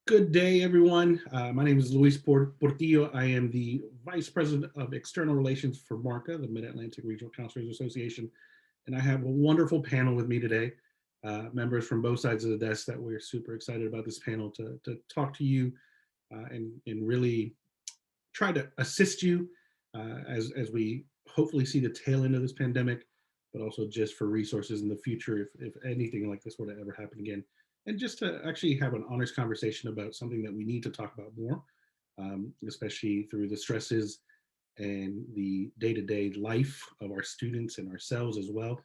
Good day, everyone. My name is Luis Portillo. I am the Vice President of External Relations for MARCA, the Mid-Atlantic Regional Counselors Association. And I have a wonderful panel with me today, members from both sides of the desk that we're super excited about this panel to talk to you and really try to assist you as we hopefully see the tail end of this pandemic, but also just for resources in the future if anything like this were to ever happen again. And just to actually have an honest conversation about something that we need to talk about more, especially through the stresses and the day-to-day life of our students and ourselves as well.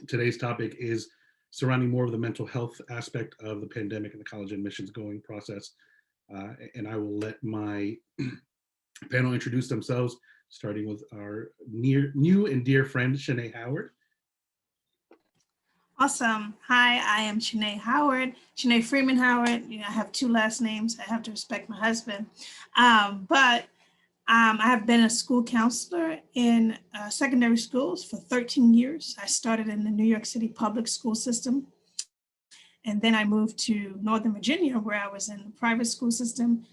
Today's topic is surrounding more of the mental health aspect of the pandemic and the college admissions going process. And I will let my panel introduce themselves, starting with our new and dear friend, Shanay Howard. Awesome. Hi, I am Shanay Howard, Shanay Freeman Howard. I have two last names. I have to respect my husband. But I have been a school counselor in secondary schools for 13 years. I started in the New York City public school system. And then I moved to Northern Virginia, where I was in the private school system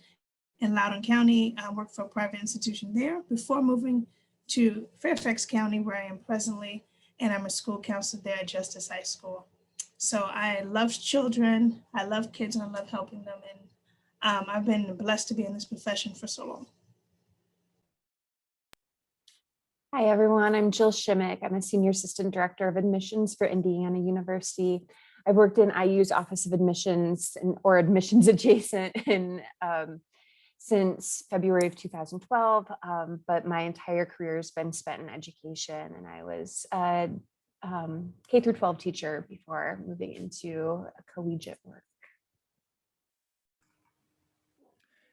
in Loudoun County. I worked for a private institution there before moving to Fairfax County, where I am presently. And I'm a school counselor there at Justice High School. So I love children, I love kids, and I love helping them. And I've been blessed to be in this profession for so long. Hi, everyone. I'm Jill Shimek. I'm a Senior Assistant Director of Admissions for Indiana University. I've worked in IU's Office of Admissions or admissions adjacent since February of 2012, but my entire career has been spent in education, and I was a K through 12 teacher before moving into collegiate work.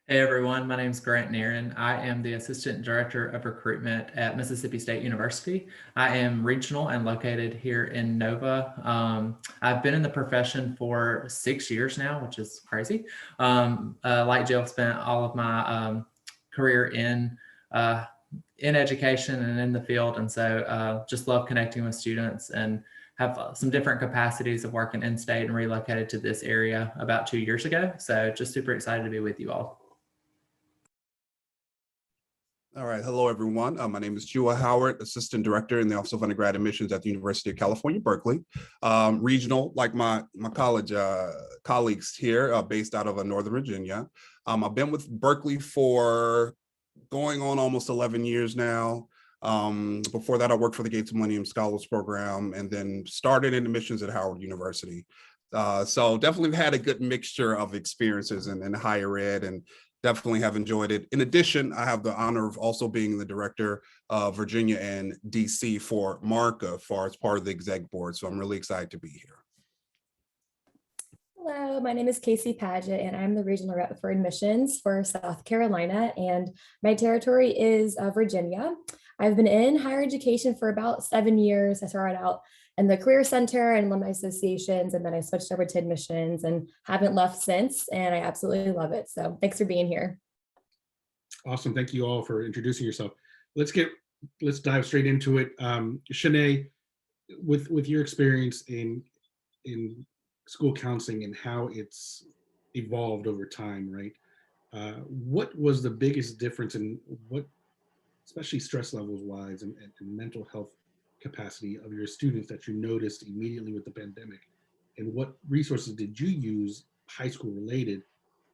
Hey everyone, my name is Nerren. I am the Assistant Director of Recruitment at Mississippi State University. I am regional and located here in Nova. I've been in the profession for 6 years now, which is crazy. Like Jill, spent all of my career in education and in the field, and so just love connecting with students and have some different capacities of working in state and relocated to this area about 2 years ago. So just super excited to be with you all. All right. Hello, everyone. My name is Jua Howard, Assistant Director in the Office of Undergrad Admissions at the University of California, Berkeley. Regional, like my college colleagues here, based out of Northern Virginia. I've been with Berkeley for going on almost 11 years now. Before that, I worked for the Gates Millennium Scholars Program and then started in admissions at Howard University. So definitely had a good mixture of experiences in higher ed, and definitely have enjoyed it. In addition, I have the honor of also being the director of Virginia and DC for MARCA as part of the exec board. So I'm really excited to be here. Hello, my name is Padget, and I'm the regional rep for admissions for South Carolina, and my territory is Virginia. I've been in higher education for about 7 years. I started out in the Career Center and alumni associations, and then I switched over to admissions and haven't left since, and I absolutely love it. So thanks for being here. Awesome. Thank you all for introducing yourself. Let's dive straight into it. Shanay, with your experience in school counseling and how it's evolved over time, right? What was the biggest difference in what, especially stress levels wise and mental health capacity of your students that you noticed immediately with the pandemic? And what resources did you use, high school related?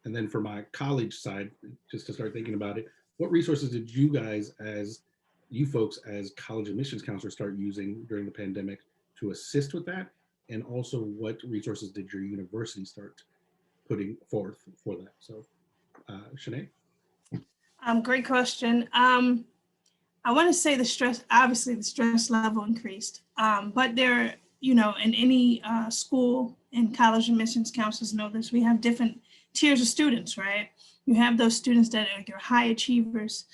And then for my college side, just to start thinking about it, what resources did you guys, as you folks as college admissions counselors, start using during the pandemic to assist with that? And also what resources did your university start putting forth for that? So Shanay? Great question. I want to say obviously the stress level increased, but there, in any school and college admissions counselors know this, we have different tiers of students, right? You have those students that are your high achievers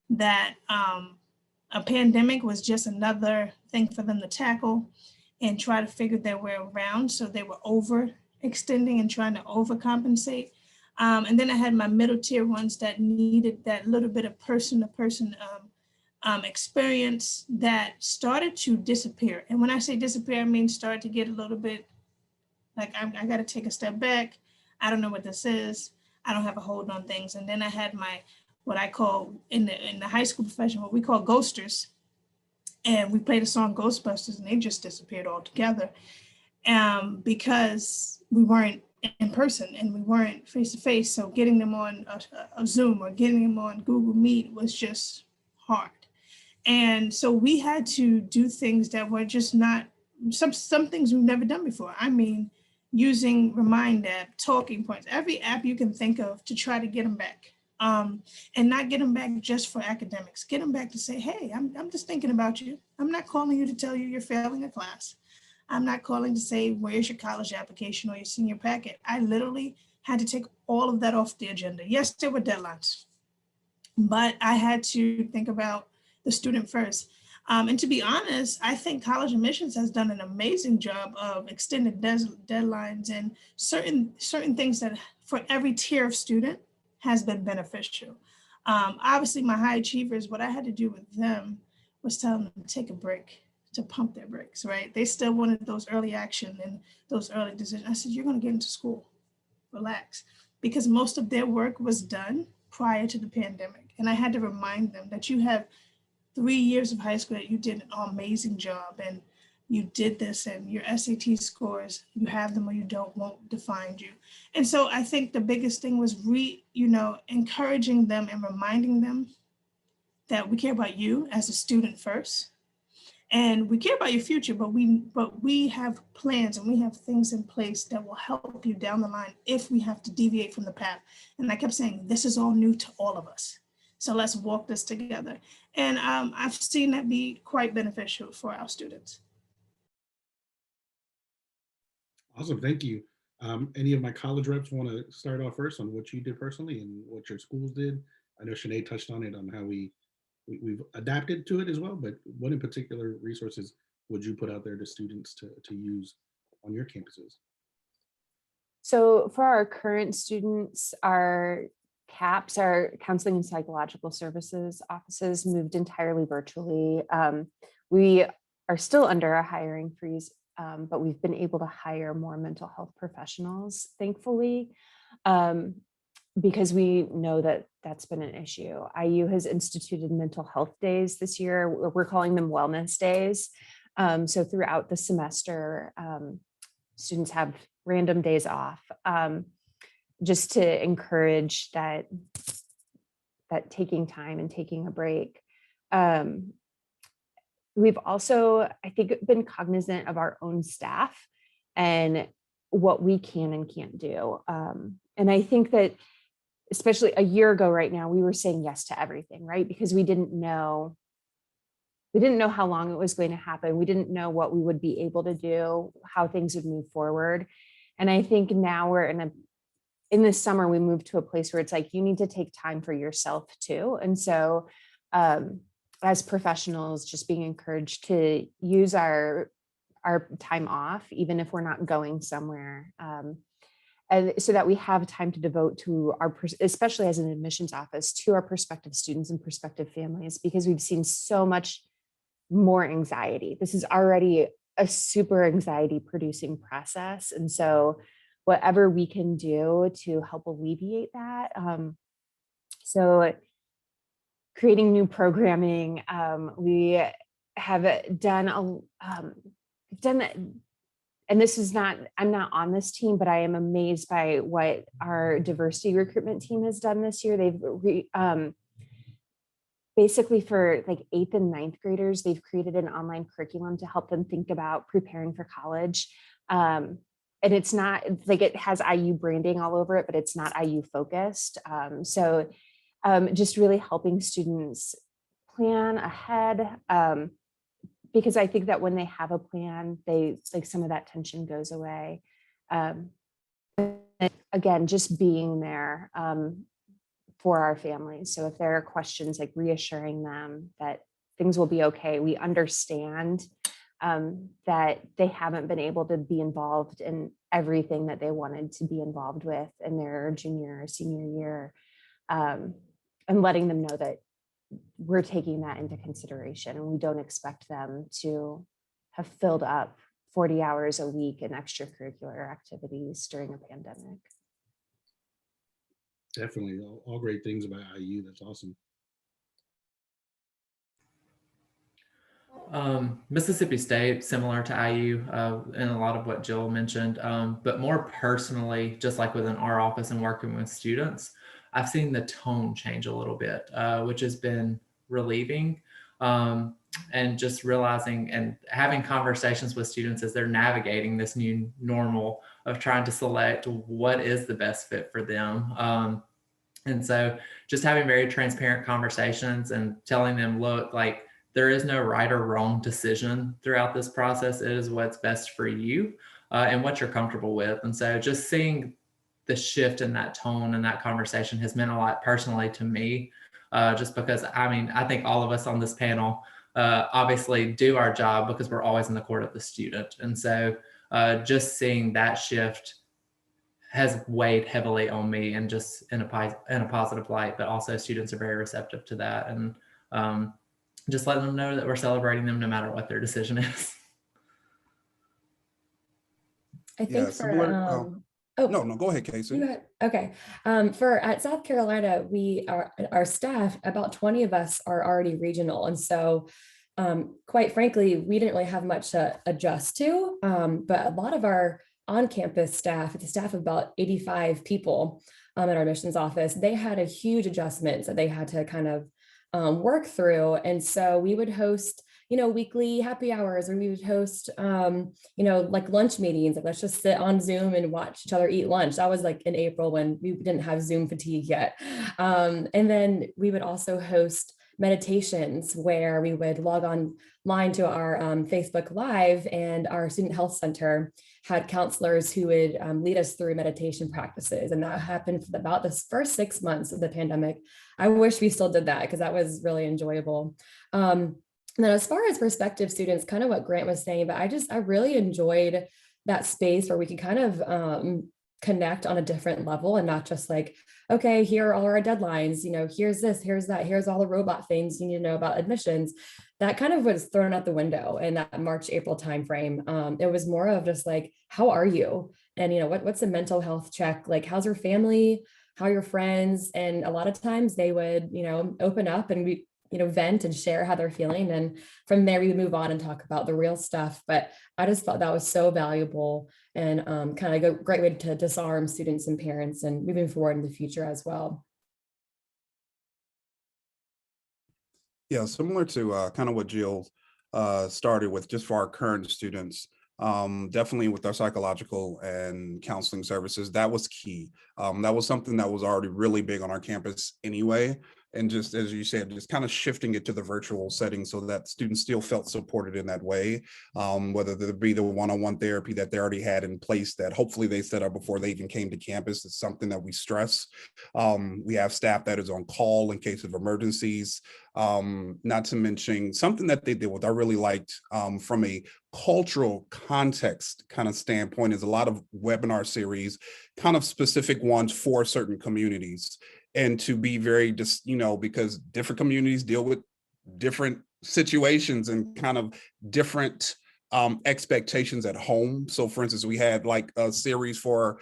that a pandemic was just another thing for them to tackle and try to figure their way around. So they were overextending and trying to overcompensate. And then I had my middle tier ones that needed that little bit of person-to-person experience that started to disappear. And when I say disappear, I mean started to get a little bit like, I got to take a step back. I don't know what this is. I don't have a hold on things. And then I had my, what I call in the high school profession, what we call ghosters. And we played a song Ghostbusters and they just disappeared altogether because we weren't in person and we weren't face to face. So getting them on a Zoom or getting them on Google Meet was just hard. And so we had to do things that were just not, some things we've never done before. I mean, using Remind app, talking points, every app you can think of to try to get them back. And not get them back just for academics. Get them back to say, hey, I'm just thinking about you. I'm not calling you to tell you you're failing a class. I'm not calling to say, where's your college application or your senior packet? I literally had to take all of that off the agenda. Yes, there were deadlines, but I had to think about the student first. And to be honest, I think college admissions has done an amazing job of extended deadlines and certain things that for every tier of student has been beneficial. Obviously, my high achievers, what I had to do with them was tell them to take a break, to pump their brakes, right? They still wanted those early action and those early decisions. I said, you're going to get into school, relax, because most of their work was done prior to the pandemic. And I had to remind them that you have 3 years of high school that you did an amazing job and you did this, and your SAT scores, you have them or you don't, won't define you. And so I think the biggest thing was encouraging them and reminding them that we care about you as a student first. And we care about your future, but we have plans and we have things in place that will help you down the line if we have to deviate from the path. And I kept saying, this is all new to all of us. So let's walk this together. And I've seen that be quite beneficial for our students. Awesome, thank you. Any of my college reps want to start off first on what you did personally and what your schools did? I know Shanay touched on it, on how we've adapted to it as well, but what in particular resources would you put out there to students to use on your campuses? So for our current students, our CAPS, our Counseling and Psychological Services offices, moved entirely virtually. We are still under a hiring freeze, but we've been able to hire more mental health professionals, thankfully, because we know that that's been an issue. IU has instituted mental health days this year. We're calling them wellness days. So throughout the semester, students have random days off, just to encourage that taking time and taking a break. We've also, I think, been cognizant of our own staff and what we can and can't do. And I think that especially a year ago right now, we were saying yes to everything, right? Because we didn't know how long it was going to happen. We didn't know what we would be able to do, how things would move forward. And I think now we're in this summer, we moved to a place where it's like, you need to take time for yourself too. And so as professionals, just being encouraged to use our time off, even if we're not going somewhere. And so that we have time to devote to especially as an admissions office, to our prospective students and prospective families, because we've seen so much more anxiety. This is already a super anxiety producing process. And so whatever we can do to help alleviate that. So creating new programming, we have done and this is not, I'm not on this team, but I am amazed by what our diversity recruitment team has done this year. They've basically for like 8th and 9th graders, they've created an online curriculum to help them think about preparing for college. And it's not like it has IU branding all over it, but it's not IU focused. So just really helping students plan ahead. Because I think that when they have a plan, some of that tension goes away. Again, just being there for our families. So if there are questions, like reassuring them that things will be okay. We understand that they haven't been able to be involved in everything that they wanted to be involved with in their junior or senior year, and letting them know that we're taking that into consideration, and we don't expect them to have filled up 40 hours a week in extracurricular activities during a pandemic. Definitely, all great things about IU. That's awesome. Mississippi State, similar to IU, and a lot of what Jill mentioned, but more personally, just like within our office and working with students, I've seen the tone change a little bit, which has been relieving. And just realizing and having conversations with students as they're navigating this new normal of trying to select what is the best fit for them. And so just having very transparent conversations and telling them, look, like, there is no right or wrong decision throughout this process. It is what's best for you and what you're comfortable with. And so just seeing the shift in that tone and that conversation has meant a lot personally to me, just because, I mean, I think all of us on this panel obviously do our job because we're always in the court of the student. And so just seeing that shift has weighed heavily on me, and just in a positive light, but also students are very receptive to that. And just letting them know that we're celebrating them no matter what their decision is. I think for no, go ahead, Casey. Okay. For at South Carolina, our staff, about 20 of us are already regional. And so quite frankly, we didn't really have much to adjust to. But a lot of our on-campus staff, it's a staff of about 85 people in our admissions office, they had a huge adjustment that they had to kind of work through. And so we would host, weekly happy hours, or we would host, like lunch meetings. Like, let's just sit on Zoom and watch each other eat lunch. That was like in April when we didn't have Zoom fatigue yet. And then we would also host meditations where we would log online to our Facebook Live, and our student health center had counselors who would lead us through meditation practices. And that happened for about the first 6 months of the pandemic. I wish we still did that because that was really enjoyable. And then as far as prospective students, kind of what Grant was saying, but I really enjoyed that space where we could kind of connect on a different level, and not just like, okay, here are all our deadlines, here's this, here's that, here's all the robot things you need to know about admissions. That kind of was thrown out the window in that March, April timeframe. It was more of just like, how are you? And, what's a mental health check? Like, how's your family? How are your friends? And a lot of times they would, open up and we, vent and share how they're feeling. And from there, we would move on and talk about the real stuff. But I just thought that was so valuable, and kind of a great way to disarm students and parents and moving forward in the future as well. Yeah, similar to kind of what Jill started with, just for our current students. Definitely with our psychological and counseling services, that was key. That was something that was already really big on our campus anyway. And just as you said, just kind of shifting it to the virtual setting so that students still felt supported in that way, whether there be the one-on-one therapy that they already had in place that hopefully they set up before they even came to campus. It's something that we stress. We have staff that is on call in case of emergencies. Not to mention something that they did with, I really liked from a cultural context kind of standpoint, is a lot of webinar series, kind of specific ones for certain communities. And to be very just, because different communities deal with different situations and kind of different expectations at home. So for instance, we had like a series for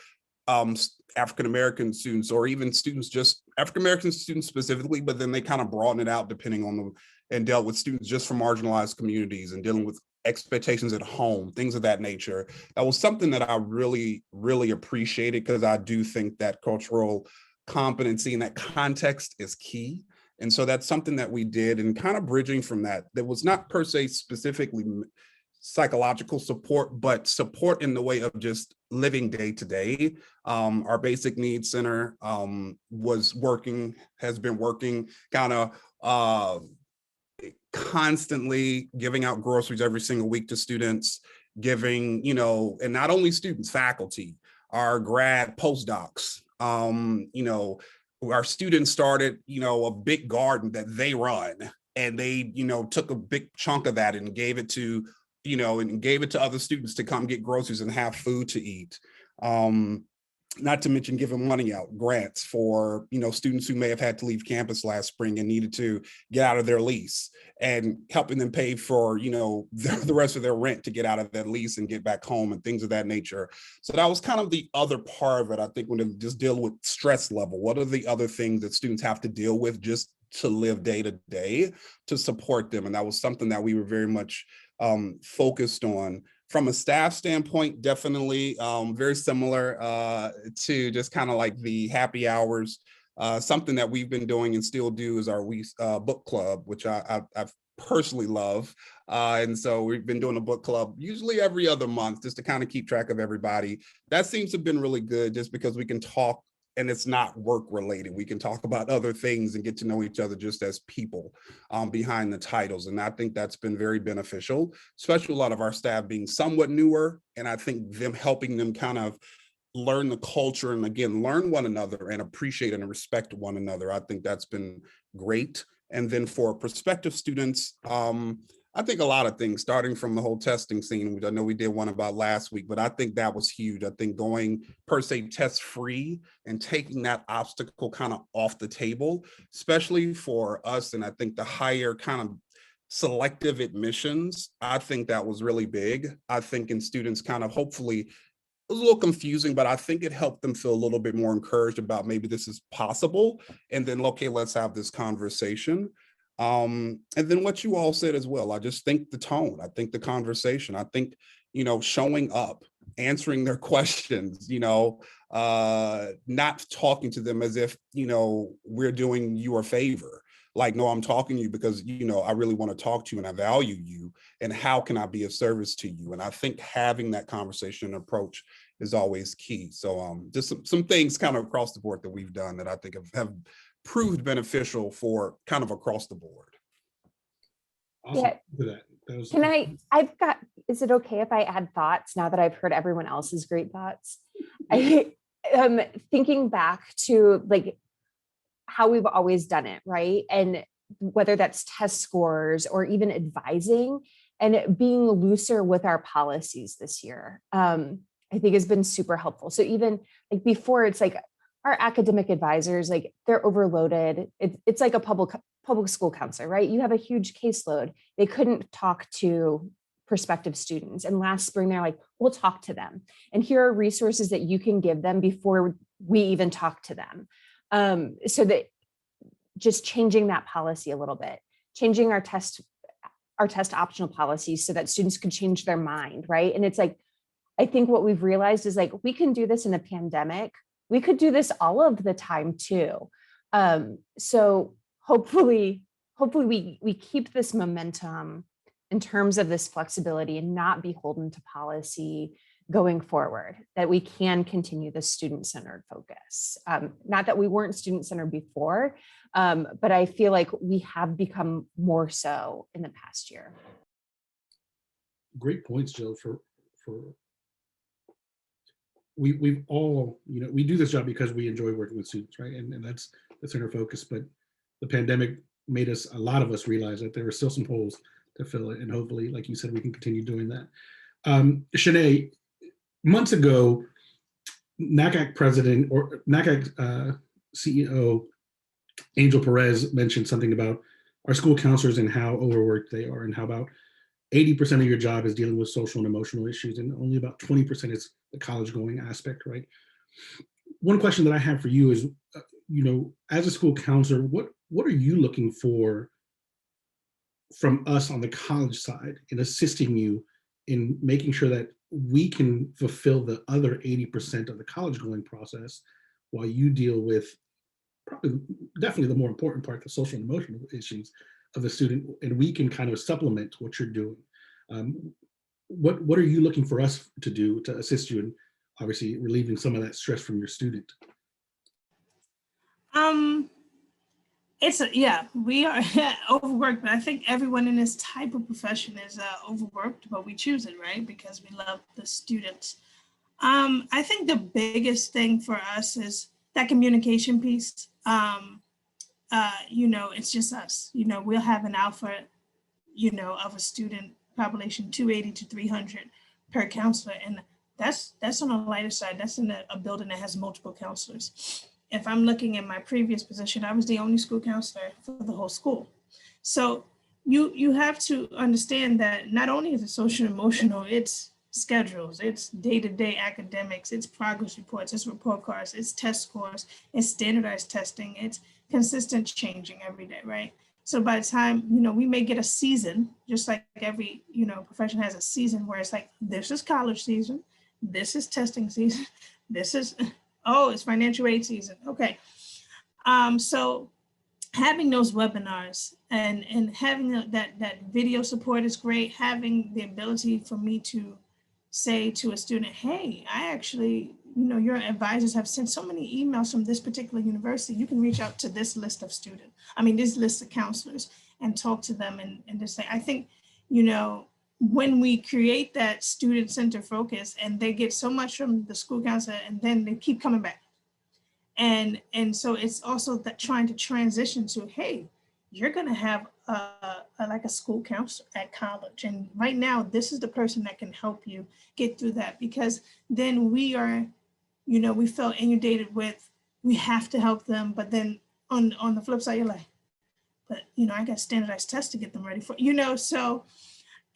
African-American students, or even students, just African-American students specifically, but then they kind of broaden it out depending on and dealt with students just from marginalized communities and dealing with expectations at home, things of that nature. That was something that I really, really appreciated, because I do think that cultural competency in that context is key. And so that's something that we did, and kind of bridging from that was not per se specifically psychological support, but support in the way of just living day to day. Our basic needs center has been working kind of constantly giving out groceries every single week to students, giving, and not only students, faculty, our grad postdocs. Our students started, a big garden that they run, and they, took a big chunk of that and gave it to, other students to come get groceries and have food to eat. not to mention giving money out, grants for, students who may have had to leave campus last spring and needed to get out of their lease, and helping them pay for, the rest of their rent to get out of that lease and get back home and things of that nature. So that was kind of the other part of it. I think when they just deal with stress level, what are the other things that students have to deal with just to live day to day to support them? And that was something that we were very much focused on. From a staff standpoint, definitely very similar to just kind of like the happy hours. Something that we've been doing and still do is our book club, which I personally love. And so we've been doing a book club usually every other month just to kind of keep track of everybody. That seems to have been really good just because we can talk and it's not work related. We can talk about other things and get to know each other just as people behind the titles. And I think that's been very beneficial, especially a lot of our staff being somewhat newer. And I think them helping them kind of learn the culture and again, learn one another and appreciate and respect one another. I think that's been great. And then for prospective students, I think a lot of things, starting from the whole testing scene, which I know we did one about last week, but I think that was huge. I think going per se test free and taking that obstacle kind of off the table, especially for us. And I think the higher kind of selective admissions, I think that was really big. I think in students kind of hopefully, it was a little confusing, but I think it helped them feel a little bit more encouraged about maybe this is possible. And then, okay, let's have this conversation. And then what you all said as well, I just think the tone, I think the conversation, I think, showing up, answering their questions, not talking to them as if, we're doing you a favor. Like, no, I'm talking to you because, I really want to talk to you and I value you. And how can I be of service to you? And I think having that conversation and approach is always key. So just some things kind of across the board that we've done that I think have proved beneficial for kind of across the board. Awesome. Yeah. Is it okay if I add thoughts now that I've heard everyone else's great thoughts? I thinking back to like how we've always done it, right? And whether that's test scores or even advising and being looser with our policies this year, I think has been super helpful. So even like before, it's like our academic advisors, like they're overloaded. It's like a public school counselor, right? You have a huge caseload. They couldn't talk to prospective students. And last spring, they're like, we'll talk to them. And here are resources that you can give them before we even talk to them. So that just changing that policy a little bit, changing our test optional policies so that students could change their mind, right? And it's like, I think what we've realized is like, we can do this in a pandemic. We could do this all of the time too. So hopefully we keep this momentum in terms of this flexibility and not beholden to policy going forward, that we can continue the student-centered focus. Not that we weren't student-centered before, but I feel like we have become more so in the past year. Great points, Jill, we've all, we do this job because we enjoy working with students, right? And that's our focus. But the pandemic made a lot of us realize that there are still some holes to fill it. And hopefully, like you said, we can continue doing that. Shanay, months ago, NACAC president or NACAC CEO Angel Perez mentioned something about our school counselors and how overworked they are and how about 80% of your job is dealing with social and emotional issues and only about 20% is the college going aspect, right? One question that I have for you is, as a school counselor, what are you looking for from us on the college side in assisting you in making sure that we can fulfill the other 80% of the college going process while you deal with definitely the more important part, the social and emotional issues of the student, and we can kind of supplement what you're doing. What are you looking for us to do to assist you in obviously relieving some of that stress from your student? We are overworked, but I think everyone in this type of profession is overworked, but we choose it, right? Because we love the students. I think the biggest thing for us is that communication piece. It's just us. We'll have an alpha, of a student population 280 to 300 per counselor, and that's on the lighter side. That's in a building that has multiple counselors. If I'm looking at my previous position, I was the only school counselor for the whole school. So you have to understand that not only is it social and emotional, it's schedules, it's day-to-day academics, it's progress reports, it's report cards, it's test scores, it's standardized testing, it's consistent changing every day, right? So by the time, we may get a season, just like every, profession has a season where it's like, this is college season, this is testing season, this is, oh, it's financial aid season. Okay. So having those webinars and having that video support is great. Having the ability for me to say to a student, hey, I actually, your advisors have sent so many emails from this particular university. You can reach out to this list of students. This list of counselors and talk to them and just say, I think, when we create that student-centered focus and they get so much from the school counselor and then they keep coming back. And so it's also that trying to transition to, hey, you're going to have like a school counselor at college. And right now, this is the person that can help you get through that, because then we are, we felt inundated with, we have to help them. But then on the flip side, you're like, but, I got standardized tests to get them ready for, so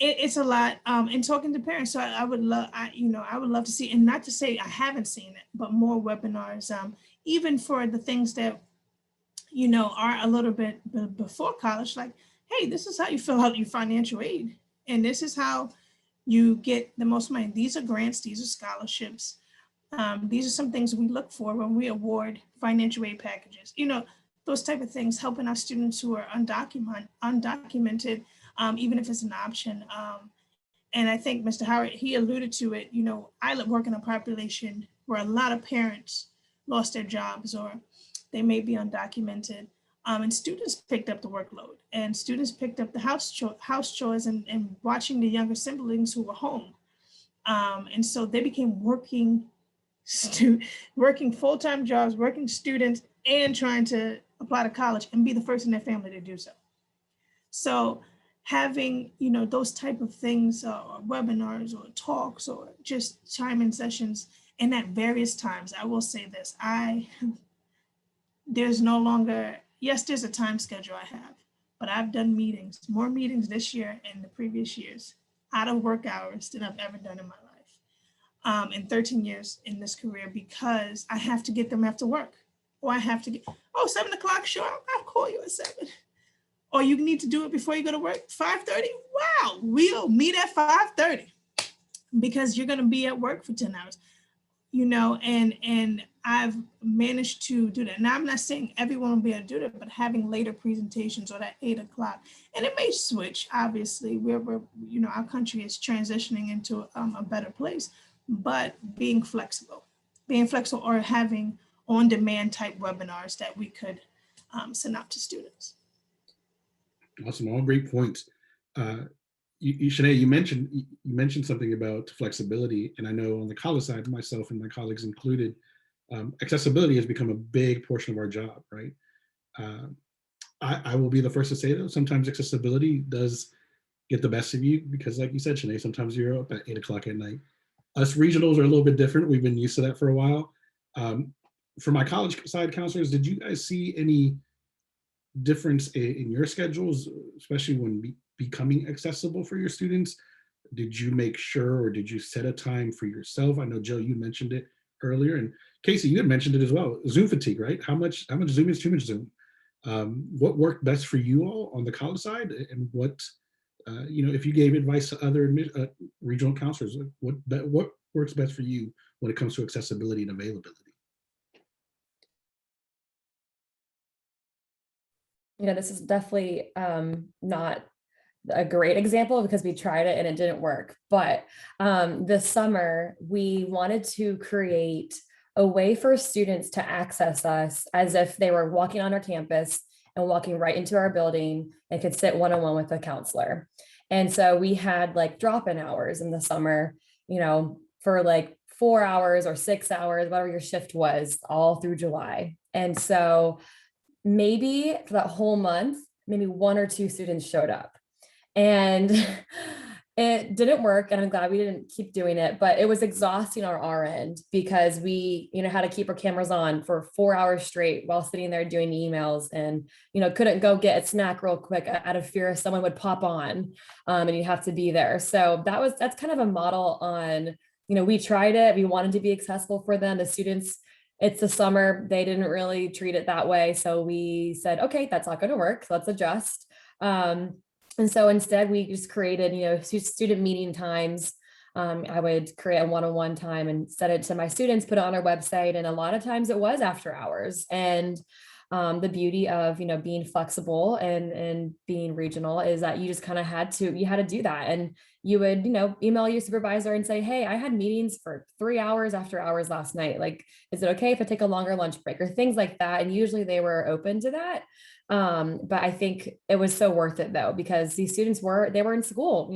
it's a lot. And talking to parents. So I would love, I would love to see, and not to say I haven't seen it, but more webinars, even for the things that, are a little bit before college, like, hey, this is how you fill out your financial aid. And this is how you get the most money. These are grants, these are scholarships. These are some things we look for when we award financial aid packages, those type of things, helping our students who are undocumented, even if it's an option. And I think Mr. Howard, he alluded to it, I work in a population where a lot of parents lost their jobs or they may be undocumented. And students picked up the workload, and students picked up the house chores and watching the younger siblings who were home. And so they became working full-time jobs, working students, and trying to apply to college and be the first in their family to do so. So having, those type of things, or webinars or talks or just chime-in sessions, and at various times, I will say this, there's no longer, yes, there's a time schedule I have, but I've done more meetings this year and the previous years out of work hours than I've ever done in my life. In 13 years in this career, because I have to get them after work, or I have to get, 7 o'clock, sure, I'll call you at 7. Or you need to do it before you go to work, 5:30, wow, we'll meet at 5:30 because you're gonna be at work for 10 hours, and I've managed to do that. Now, I'm not saying everyone will be able to do that, but having later presentations or that 8 o'clock, and it may switch, obviously, we're our country is transitioning into a better place, but being flexible or having on-demand type webinars that we could send out to students. Awesome, all great points. Shanay, you mentioned something about flexibility, and I know on the college side, myself and my colleagues included, accessibility has become a big portion of our job, right? I will be the first to say, though, sometimes accessibility does get the best of you, because like you said, Shanay, sometimes you're up at 8 o'clock at night. Us regionals are a little bit different. We've been used to that for a while. For my college side counselors, did you guys see any difference in your schedules, especially when becoming accessible for your students? Did you make sure, or did you set a time for yourself? I know, Jill, you mentioned it earlier, and Casey, you had mentioned it as well. Zoom fatigue, right? How much Zoom is too much Zoom? What worked best for you all on the college side, and what, if you gave advice to other regional counselors, what works best for you when it comes to accessibility and availability? This is definitely not a great example because we tried it and it didn't work. But this summer, we wanted to create a way for students to access us as if they were walking on our campus and walking right into our building and could sit one-on-one with a counselor. And so we had like drop-in hours in the summer, for like 4 hours or 6 hours, whatever your shift was, all through July. And so maybe for that whole month, maybe 1 or 2 students showed up. And It didn't work, and I'm glad we didn't keep doing it, but it was exhausting on our end because we, had to keep our cameras on for 4 hours straight while sitting there doing emails, and, couldn't go get a snack real quick out of fear someone would pop on, and you have to be there. So that's kind of a model on, we tried it. We wanted to be accessible for them. The students, it's the summer, they didn't really treat it that way. So we said, okay, that's not going to work. Let's adjust. And so instead we just created, student meeting times. I would create a one-on-one time and set it to my students, put it on our website. And a lot of times it was after hours. And the beauty of, being flexible and being regional is that you just kind of had to do that. And you would, email your supervisor and say, hey, I had meetings for 3 hours after hours last night. Like, is it okay if I take a longer lunch break or things like that? And usually they were open to that. But I think it was so worth it though, because these students were in school,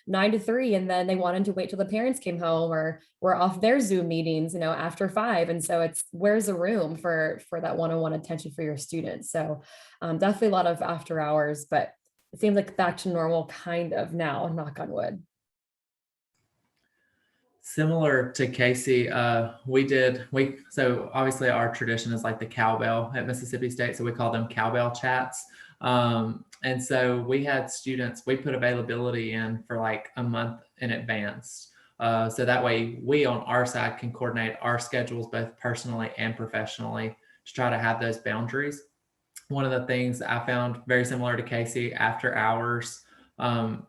9 to 3, and then they wanted to wait till the parents came home or were off their Zoom meetings, after 5. And so where's the room for that one-on-one attention for your students? So definitely a lot of after hours, but it seems like back to normal kind of now, knock on wood. Similar to Casey, so obviously our tradition is like the cowbell at Mississippi State. So we call them cowbell chats. And so we had students, we put availability in for like a month in advance. So that way we on our side can coordinate our schedules, both personally and professionally, to try to have those boundaries. One of the things I found very similar to Casey, after hours,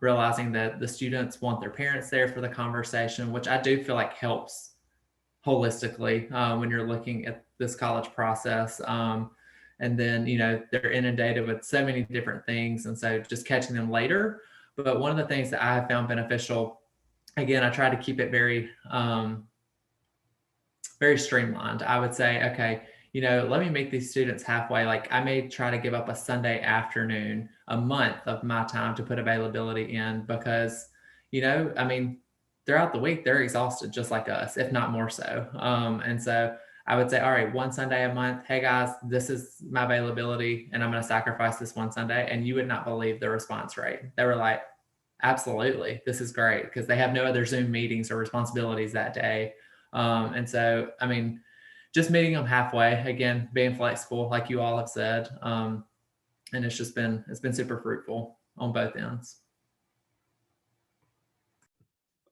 realizing that the students want their parents there for the conversation, which I do feel like helps holistically when you're looking at this college process. And then, they're inundated with so many different things. And so just catching them later. But one of the things that I have found beneficial, again, I try to keep it very, very streamlined. I would say, okay, let me meet these students halfway. Like I may try to give up a Sunday afternoon, a month of my time to put availability in because, throughout the week, they're exhausted just like us, if not more so. And so I would say, all right, one Sunday a month. Hey guys, this is my availability and I'm going to sacrifice this one Sunday. And you would not believe the response rate. They were like, absolutely, this is great, because they have no other Zoom meetings or responsibilities that day. And so, just meeting them halfway, again, being flexible, like you all have said. And it's been super fruitful on both ends.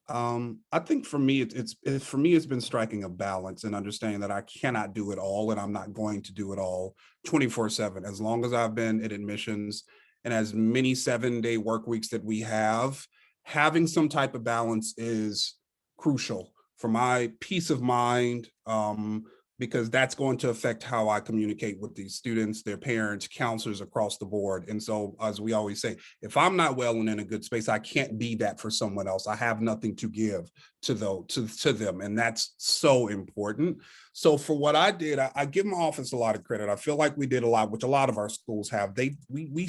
I think for me, it's been striking a balance and understanding that I cannot do it all, and I'm not going to do it all 24/7. As long as I've been in admissions and as many 7-day work weeks that we have, having some type of balance is crucial for my peace of mind, because that's going to affect how I communicate with these students, their parents, counselors across the board. And so, as we always say, if I'm not well and in a good space, I can't be that for someone else. I have nothing to give to them. And that's so important. So for what I did, I give my office a lot of credit. I feel like we did a lot, which a lot of our schools have. We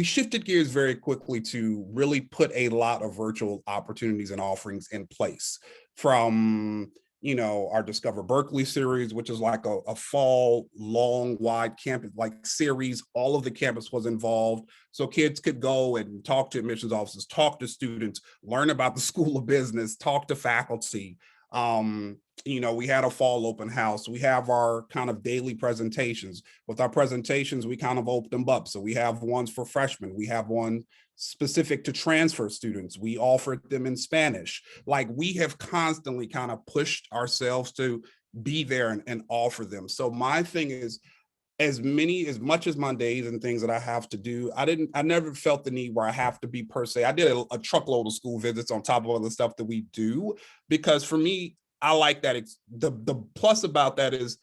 shifted gears very quickly to really put a lot of virtual opportunities and offerings in place, from our Discover Berkeley series, which is like a fall, long, wide campus like series. All of the campus was involved. So kids could go and talk to admissions officers, talk to students, learn about the School of Business, talk to faculty. We had a fall open house. We have our kind of daily presentations. With our presentations, we kind of opened them up. So we have ones for freshmen. We have one specific to transfer students. We offered them in Spanish. Like, we have constantly kind of pushed ourselves to be there and offer them. So my thing is, as much as my days and things that I have to do, I never felt the need where I have to be per se. I did a truckload of school visits on top of all the stuff that we do, because for me, I like that. It's the plus about that is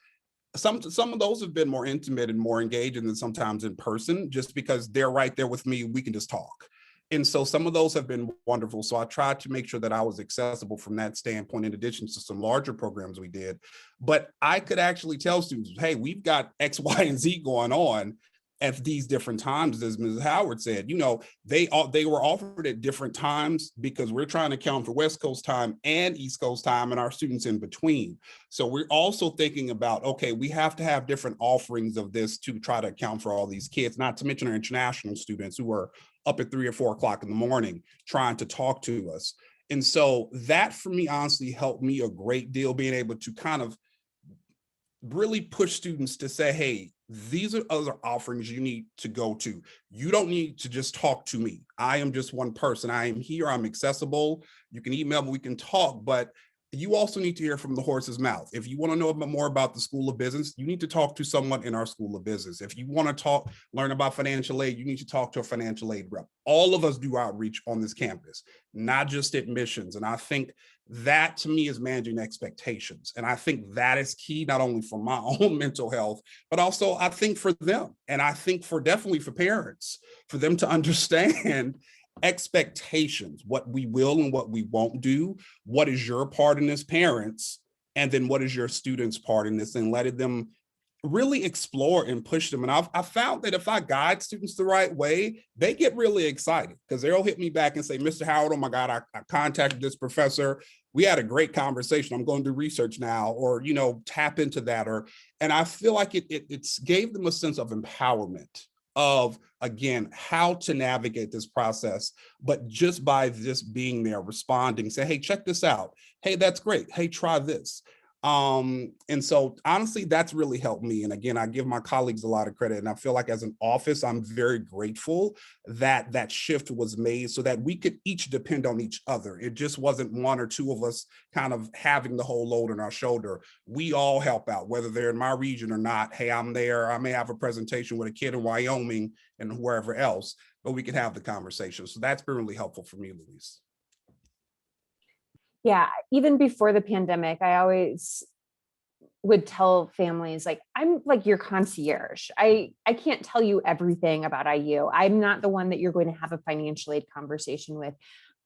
some of those have been more intimate and more engaging than sometimes in person, just because they're right there with me. We can just talk. And so some of those have been wonderful. So I tried to make sure that I was accessible from that standpoint, in addition to some larger programs we did. But I could actually tell students, hey, we've got X, Y, and Z going on at these different times. As Mrs. Howard said, they were offered at different times because we're trying to account for West Coast time and East Coast time and our students in between. So we're also thinking about, okay, we have to have different offerings of this to try to account for all these kids, not to mention our international students who are up at 3 or 4 o'clock in the morning trying to talk to us. And so that for me, honestly, helped me a great deal, being able to kind of really push students to say, hey, these are other offerings you need to go to. You don't need to just talk to me. I am just one person. I am here. I'm accessible. You can email me, we can talk, but you also need to hear from the horse's mouth. If you want to know more about the School of Business, you need to talk to someone in our School of Business. If you want to learn about financial aid, you need to talk to a financial aid rep. All of us do outreach on this campus, not just admissions. And I think that to me is managing expectations. And I think that is key, not only for my own mental health, but also I think for them. And I think definitely for parents, for them to understand expectations, what we will and what we won't do, what is your part in this, parents, and then what is your students' part in this, and letting them really explore and push them. And I've found that if I guide students the right way, they get really excited because they'll hit me back and say, Mr. Howard, oh my God, I contacted this professor. We had a great conversation. I'm going to do research now, or, tap into that. And I feel like it's gave them a sense of empowerment of, again, how to navigate this process, but just by just being there, responding, say, hey, check this out. Hey, that's great. Hey, try this. And so honestly, that's really helped me. And again, I give my colleagues a lot of credit. And I feel like as an office, I'm very grateful that that shift was made so that we could each depend on each other. It just wasn't one or two of us kind of having the whole load on our shoulder. We all help out, whether they're in my region or not. Hey, I'm there. I may have a presentation with a kid in Wyoming and wherever else, but we can have the conversation. So that's been really helpful for me, Louise. Yeah, even before the pandemic, I always would tell families, like, I'm like your concierge. I can't tell you everything about IU. I'm not the one that you're going to have a financial aid conversation with,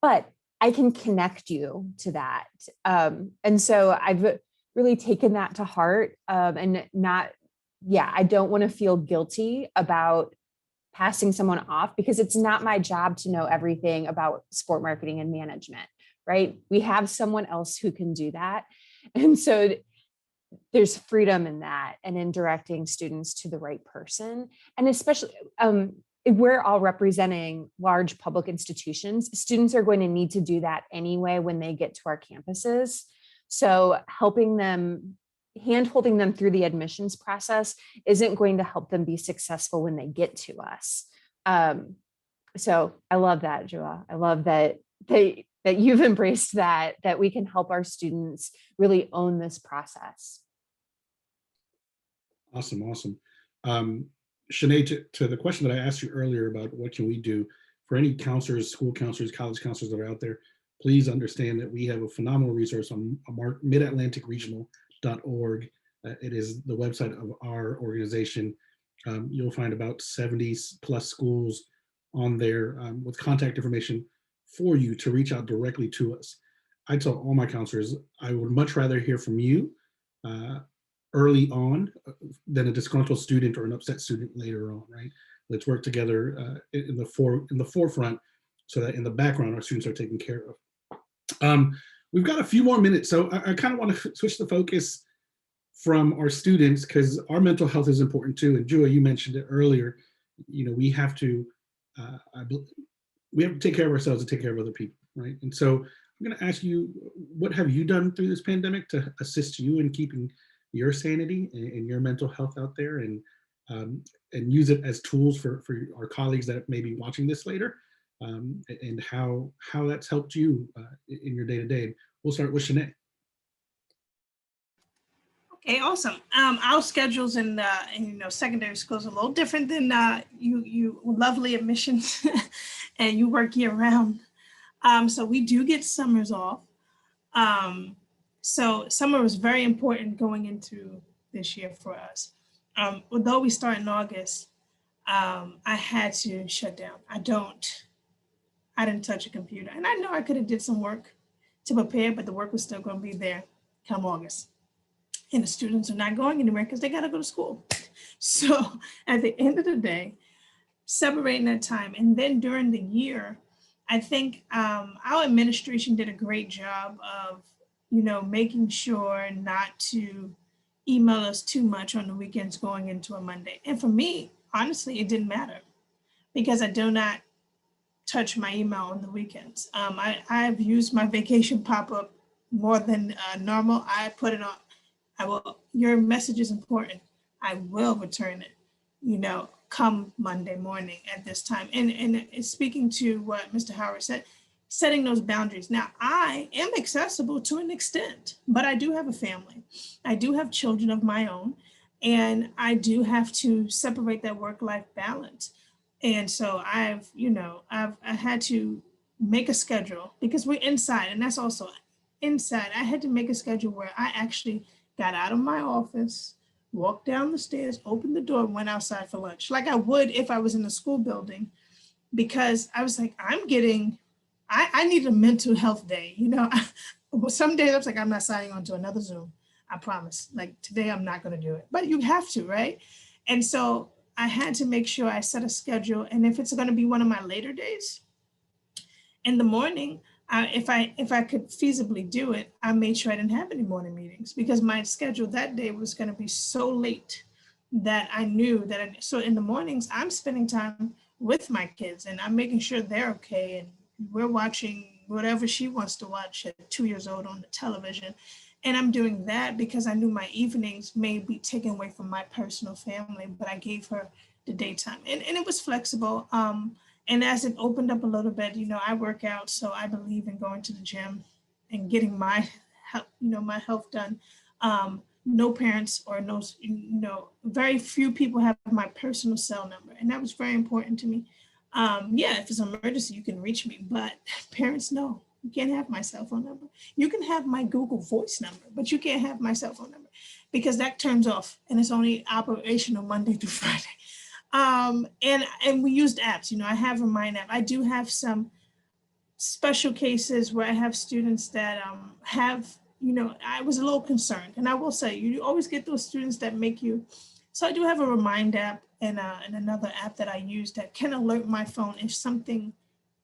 but I can connect you to that. And so I've really taken that to heart, and I don't want to feel guilty about passing someone off, because it's not my job to know everything about sport marketing and management. Right? We have someone else who can do that. And so there's freedom in that, and in directing students to the right person. And especially, we're all representing large public institutions. Students are going to need to do that anyway when they get to our campuses. So helping them, hand-holding them through the admissions process isn't going to help them be successful when they get to us. So I love that, Jua. I love that that you've embraced that we can help our students really own this process. Awesome. Shanay, to the question that I asked you earlier about what can we do for any counselors, school counselors, college counselors that are out there, please understand that we have a phenomenal resource on midatlanticregional.org. It is the website of our organization. You'll find about 70 plus schools on there with contact information for you to reach out directly to us. I tell all my counselors, I would much rather hear from you early on than a disgruntled student or an upset student later on, right? Let's work together in the forefront so that in the background, our students are taken care of. We've got a few more minutes, so I kind of want to switch the focus from our students, because our mental health is important too. And Jua, you mentioned it earlier, we have to take care of ourselves and take care of other people, right? And so I'm going to ask you, what have you done through this pandemic to assist you in keeping your sanity and your mental health out there, and use it as tools for our colleagues that may be watching this later, and how that's helped you in your day-to-day. We'll start with Shanay. Okay, awesome. Our schedules in secondary schools are a little different than you lovely admissions, and you work year round. So we do get summers off. So summer was very important going into this year for us. Although we start in August, I had to shut down. I didn't touch a computer, and I know I could have did some work to prepare, but the work was still going to be there come August. And the students are not going anywhere because they got to go to school. So at the end of the day, separating that time. And then during the year, I think our administration did a great job of, making sure not to email us too much on the weekends going into a Monday. And for me, honestly, it didn't matter, because I do not touch my email on the weekends. I've used my vacation pop-up more than normal. I put it on. Your message is important. I will return it, come Monday morning at this time. And speaking to what Mr. Howard said, setting those boundaries. Now, I am accessible to an extent, but I do have a family. I do have children of my own, and I do have to separate that work-life balance. And so I had to make a schedule because we're inside, and that's also inside. I had to make a schedule where I actually got out of my office, walked down the stairs, opened the door, and went outside for lunch, like I would if I was in a school building, because I was like, I need a mental health day. Some days I was like, I'm not signing on to another Zoom. I promise. Like today, I'm not going to do it, but you have to, right? And so I had to make sure I set a schedule. And if it's going to be one of my later days in the morning, if I could feasibly do it, I made sure I didn't have any morning meetings because my schedule that day was going to be so late that I knew that. So in the mornings, I'm spending time with my kids and I'm making sure they're okay. And we're watching whatever she wants to watch at 2 years old on the television. And I'm doing that because I knew my evenings may be taken away from my personal family, but I gave her the daytime and it was flexible. And as it opened up a little bit, I work out, so I believe in going to the gym and getting my health done. No parents or very few people have my personal cell number. And that was very important to me. If it's an emergency, you can reach me, but parents know you can't have my cell phone number. You can have my Google Voice number, but you can't have my cell phone number because that turns off and it's only operational Monday through Friday. And we used apps, I have a Remind app. I do have some special cases where I have students that I was a little concerned. And I will say, you always get those students that make you. So I do have a Remind app and another app that I use that can alert my phone if something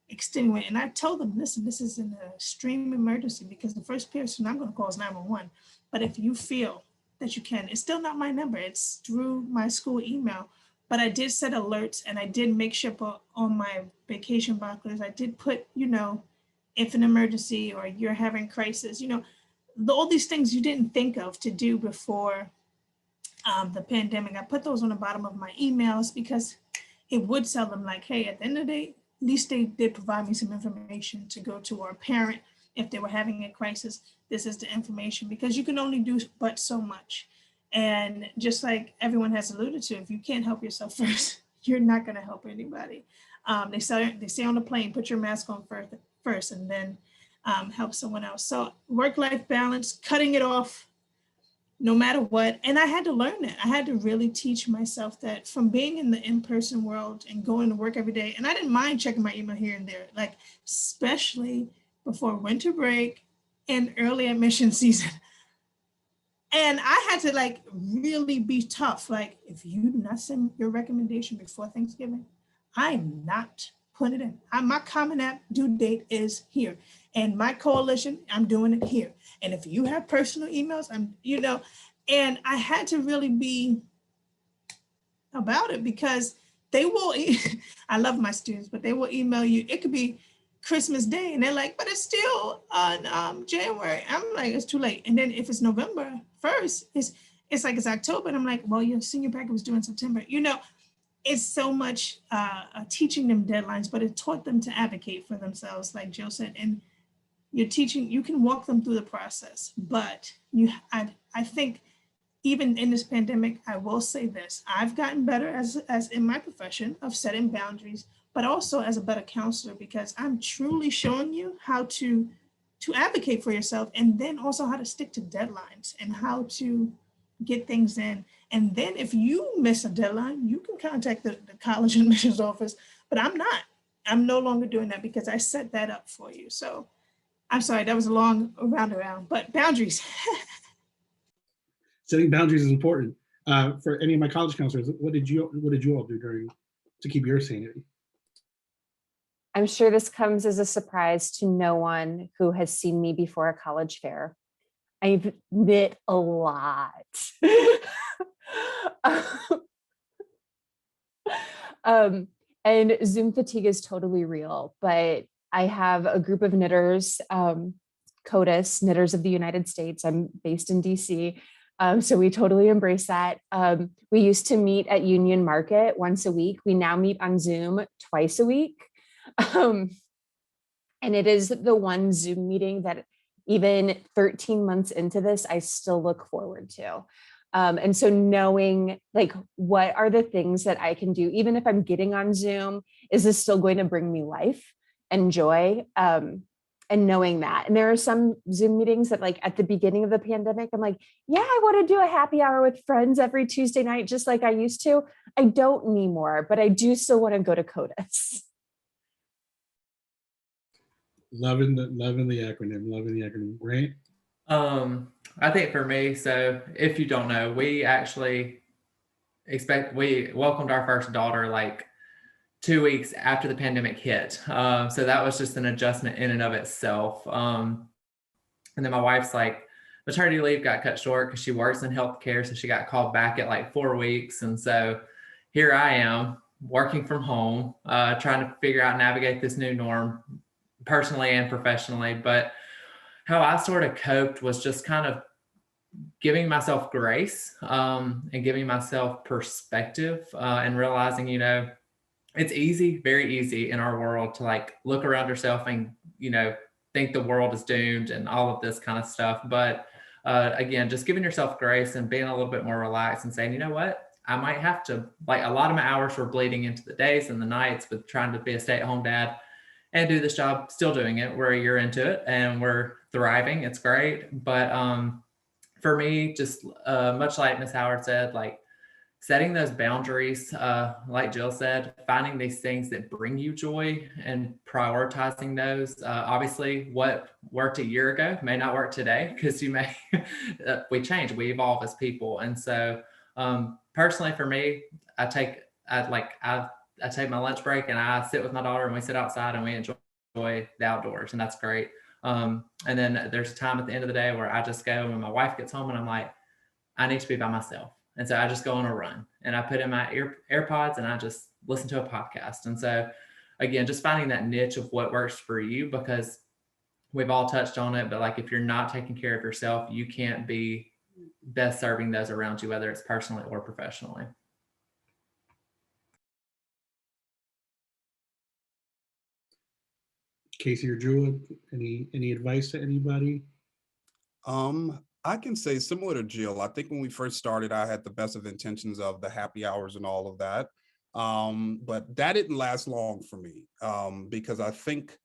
extenuating. And I tell them, listen, this is an extreme emergency because the first person I'm going to call is 911. But if you feel that you can, it's still not my number. It's through my school email. But I did set alerts and I did make sure on my vacation blockers, I did put, if an emergency or you're having crisis, all these things you didn't think of to do before the pandemic. I put those on the bottom of my emails because it would tell them like, hey, at the end of the day, at least they did provide me some information to go to our parent if they were having a crisis. This is the information because you can only do but so much. And just like everyone has alluded to, if you can't help yourself first, you're not going to help anybody. They say on the plane, put your mask on first and then help someone else. So work-life balance, cutting it off no matter what. And I had to learn that. I had to really teach myself that from being in the in-person world and going to work every day. And I didn't mind checking my email here and there, like especially before winter break and early admission season. And I had to really be tough. Like, if you do not send your recommendation before Thanksgiving, I'm not putting it in. My Common App due date is here. And my coalition, I'm doing it here. And if you have personal emails, and I had to really be about it because they will, I love my students, but they will email you. It could be Christmas Day and they're like, but it's still on January. I'm like, it's too late. And then if it's November 1st, it's like it's October. And I'm like, well, your senior packet was due in September. It's so much teaching them deadlines, but it taught them to advocate for themselves, like Jill said. And you're teaching, you can walk them through the process, but I think even in this pandemic, I will say this, I've gotten better as in my profession of setting boundaries, but also as a better counselor, because I'm truly showing you how to advocate for yourself, and then also how to stick to deadlines and how to get things in. And then if you miss a deadline, you can contact the college admissions office, but I'm no longer doing that because I set that up for you. So I'm sorry, that was a long roundabout, but boundaries. Setting boundaries is important. For any of my college counselors, what did you all do to keep your sanity? I'm sure this comes as a surprise to no one who has seen me before a college fair. I've knit a lot. And Zoom fatigue is totally real, but I have a group of knitters, CODIS, Knitters of the United States. I'm based in DC. So we totally embrace that. We used to meet at Union Market once a week. We now meet on Zoom twice a week. And it is the one Zoom meeting that even 13 months into this, I still look forward to. And so knowing like, what are the things that I can do, even if I'm getting on Zoom, is this still going to bring me life and joy? And knowing that. And there are some Zoom meetings that like at the beginning of the pandemic, I'm like, yeah, I want to do a happy hour with friends every Tuesday night, just like I used to. I don't anymore, but I do still want to go to CODIS. Loving the acronym, Grant. I think for me, so if you don't know, we welcomed our first daughter like 2 weeks after the pandemic hit. So that was just an adjustment in and of itself. And then my wife's like, maternity leave got cut short because she works in healthcare. So she got called back at like 4 weeks. And so here I am working from home, trying to figure out, navigate this new norm personally and professionally. But how I sort of coped was just kind of giving myself grace and giving myself perspective and realizing, you know, it's easy, very easy in our world to like look around yourself and, you know, think the world is doomed and all of this kind of stuff. But again, just giving yourself grace and being a little bit more relaxed and saying, you know what, I might have to, like a lot of my hours were bleeding into the days and the nights with trying to be a stay-at-home dad and do this job, still doing it. We're a year into it and we're thriving. It's great. But for me, just much like Ms. Howard said, like setting those boundaries, like Jill said, finding these things that bring you joy and prioritizing those. Obviously, what worked a year ago may not work today because we change, we evolve as people. And so personally for me, I take my lunch break and I sit with my daughter and we sit outside and we enjoy the outdoors, and that's great. And then there's a time at the end of the day where I just go when my wife gets home and I'm like, I need to be by myself. And so I just go on a run and I put in my AirPods and I just listen to a podcast. And so again, just finding that niche of what works for you, because we've all touched on it, but like if you're not taking care of yourself, you can't be best serving those around you, whether it's personally or professionally. Casey or Jua, any advice to anybody? I can say similar to Jill. I think when we first started, I had the best of intentions of the happy hours and all of that. But that didn't last long for me because I think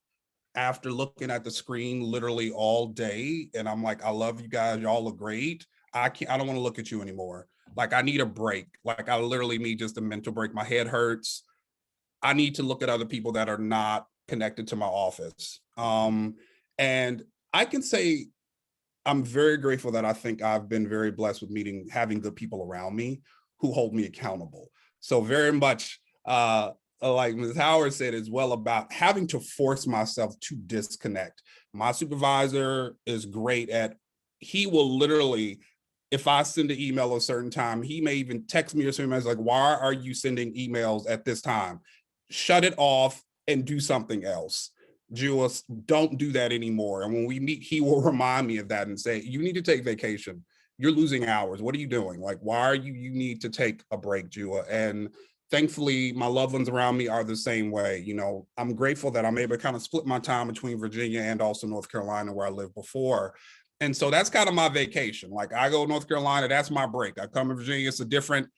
after looking at the screen literally all day, and I'm like, I love you guys, y'all look great. I don't want to look at you anymore. Like I need a break. Like I literally need just a mental break. My head hurts. I need to look at other people that are not connected to my office. And I can say, I'm very grateful that I think I've been very blessed with having good people around me who hold me accountable. So very much like Ms. Howard said, as well about having to force myself to disconnect. My supervisor is great he will literally, if I send an email at a certain time, he may even text me or something like, why are you sending emails at this time? Shut it off and do something else. Jua, don't do that anymore. And when we meet, he will remind me of that and say, you need to take vacation. You're losing hours. What are you doing? Like, why are you need to take a break, Jua? And thankfully, my loved ones around me are the same way. You know, I'm grateful that I'm able to kind of split my time between Virginia and also North Carolina where I lived before. And so that's kind of my vacation. Like I go to North Carolina, that's my break. I come to Virginia, it's a different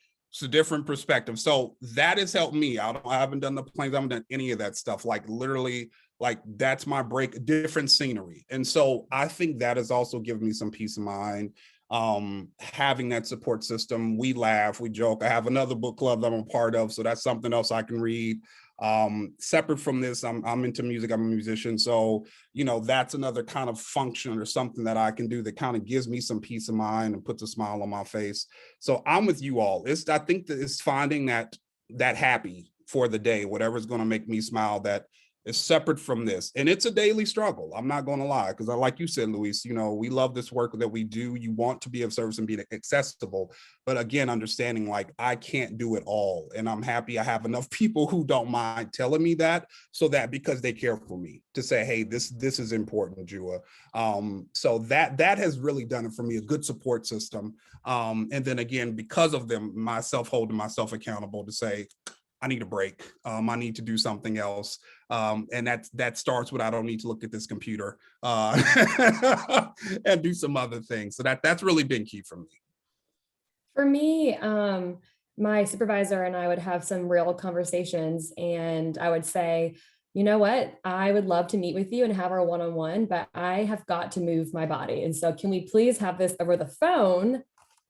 perspective. So that has helped me. I haven't done the planes, I haven't done any of that stuff. Like literally, like that's my break, different scenery. And so I think that has also given me some peace of mind. Having that support system, we laugh, we joke. I have another book club that I'm a part of, so that's something else I can read. Separate from this, I'm into music, I'm a musician. So, you know, that's another kind of function or something that I can do that kind of gives me some peace of mind and puts a smile on my face. So I'm with you all. I think that it's finding that happy for the day, whatever's going to make me smile, that is separate from this. And it's a daily struggle. I'm not going to lie, because like you said, Luis, you know, we love this work that we do. You want to be of service and be accessible. But again, understanding like I can't do it all. And I'm happy I have enough people who don't mind telling me that, so that because they care for me to say, hey, this is important, Jua. So that has really done it for me, a good support system. And then again, because of them, myself holding myself accountable to say, I need a break. I need to do something else. And that starts with, I don't need to look at this computer and do some other things. So that's really been key for me. For me, my supervisor and I would have some real conversations, and I would say, you know what, I would love to meet with you and have our one-on-one, but I have got to move my body. And so can we please have this over the phone?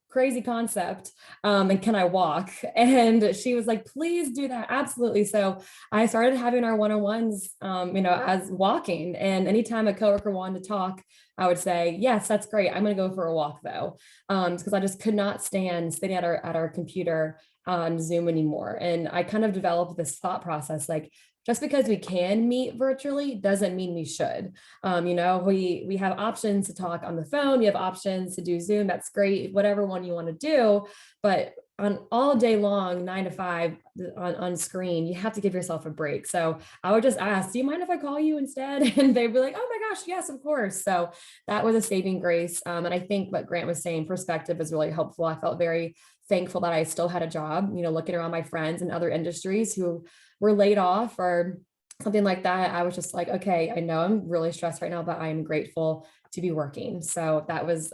Crazy concept. And can I walk? And she was like, please do that. Absolutely. So I started having our one-on-ones, as walking. And anytime a coworker wanted to talk, I would say, yes, that's great. I'm going to go for a walk though. Because I just could not stand sitting at our computer on Zoom anymore. And I kind of developed this thought process, like, just because we can meet virtually doesn't mean we should. We have options to talk on the phone. You have options to do Zoom. That's great, whatever one you want to do. But on all day long, 9 to 5 on screen, you have to give yourself a break. So I would just ask, do you mind if I call you instead? And they'd be like, oh my gosh, yes, of course. So that was a saving grace. And I think what Grant was saying, perspective is really helpful. I felt very thankful that I still had a job, looking around my friends in other industries who were laid off or something like that. I was just like, okay, I know I'm really stressed right now, but I am grateful to be working. So that was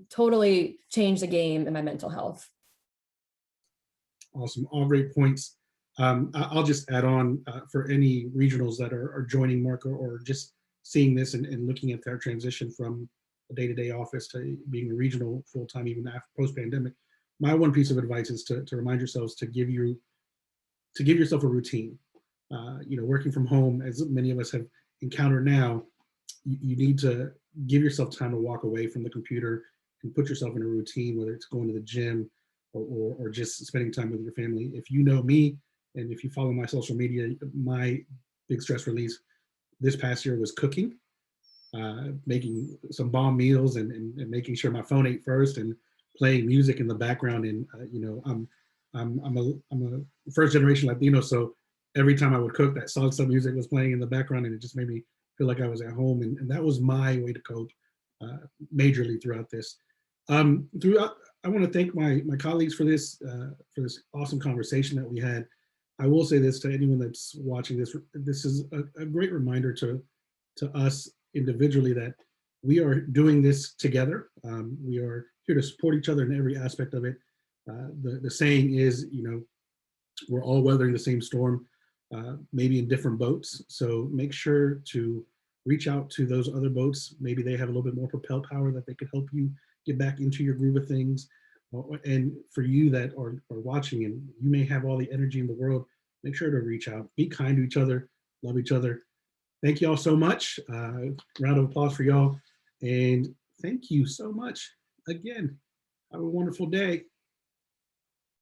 totally changed the game in my mental health. Awesome. All great points. I'll just add on for any regionals that are joining MARCA or just seeing this and looking at their transition from a day-to-day office to being a regional full-time, even after post-pandemic. My one piece of advice is to remind yourselves to give yourself a routine. Working from home, as many of us have encountered now, you need to give yourself time to walk away from the computer and put yourself in a routine, whether it's going to the gym or just spending time with your family. If you know me, and if you follow my social media, my big stress release this past year was cooking, making some bomb meals and making sure my phone ate first and playing music in the background. And I'm a first generation Latino, so every time I would cook, that salsa music was playing in the background, and it just made me feel like I was at home. And that was my way to cope majorly throughout this. I want to thank my colleagues for this awesome conversation that we had. I will say this to anyone that's watching this: this is a great reminder to us individually that we are doing this together. We are here to support each other in every aspect of it. The saying is, we're all weathering the same storm, maybe in different boats. So make sure to reach out to those other boats. Maybe they have a little bit more propel power that they could help you get back into your groove of things. And for you that are watching, and you may have all the energy in the world, make sure to reach out, be kind to each other, love each other. Thank you all so much. Round of applause for y'all. And thank you so much again. Have a wonderful day.